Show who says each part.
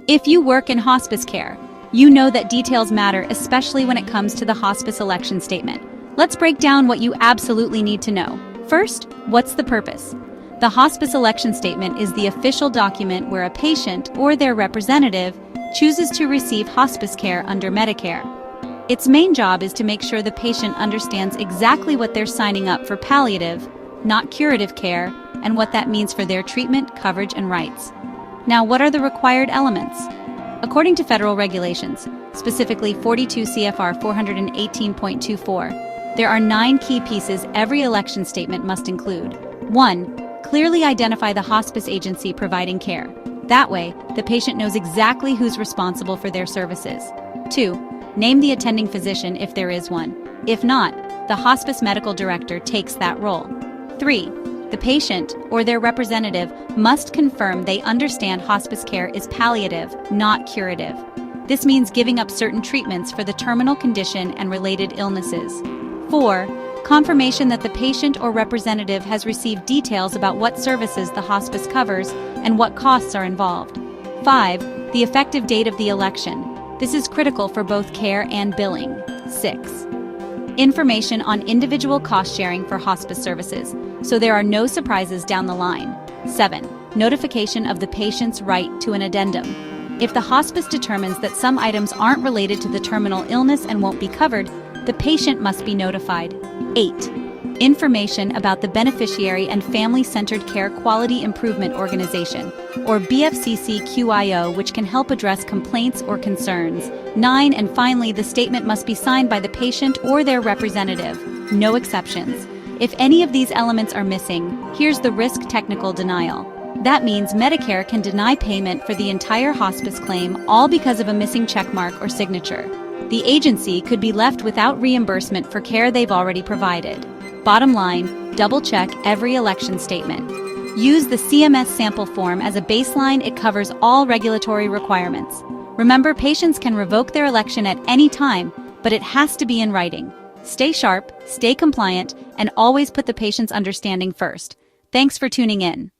Speaker 1: If you work in hospice care, you know that details matter, especially when it comes to the hospice election statement. Let's break down what you absolutely need to know. First, what's the purpose? The hospice election statement is the official document where a patient or their representative chooses to receive hospice care under Medicare. Its main job is to make sure the patient understands exactly what they're signing up for: palliative, not curative care, and what that means for their treatment, coverage, and rights. Now, what are the required elements? According to federal regulations, specifically 42 CFR 418.24, there are 9 key pieces every election statement must include. 1. Clearly identify the hospice agency providing care. That way, the patient knows exactly who's responsible for their services. 2. Name the attending physician if there is one. If not, the hospice medical director takes that role. 3. The patient or their representative must confirm they understand hospice care is palliative, not curative. This means giving up certain treatments for the terminal condition and related illnesses. 4. Confirmation that the patient or representative has received details about what services the hospice covers and what costs are involved. 5. The effective date of the election. This is critical for both care and billing. 6. Information on individual cost sharing for hospice services, so there are no surprises down the line. 7. Notification of the patient's right to an addendum. If the hospice determines that some items aren't related to the terminal illness and won't be covered, the patient must be notified. 8. Information about the Beneficiary and Family-Centered Care Quality Improvement Organization, or BFCC-QIO, which can help address complaints or concerns. 9. And finally, the statement must be signed by the patient or their representative. No exceptions. If any of these elements are missing, here's the risk: technical denial. That means Medicare can deny payment for the entire hospice claim, all because of a missing checkmark or signature. The agency could be left without reimbursement for care they've already provided. Bottom line, double-check every election statement. Use the CMS sample form as a baseline. It covers all regulatory requirements. Remember, patients can revoke their election at any time, but it has to be in writing. Stay sharp, stay compliant, and always put the patient's understanding first. Thanks for tuning in.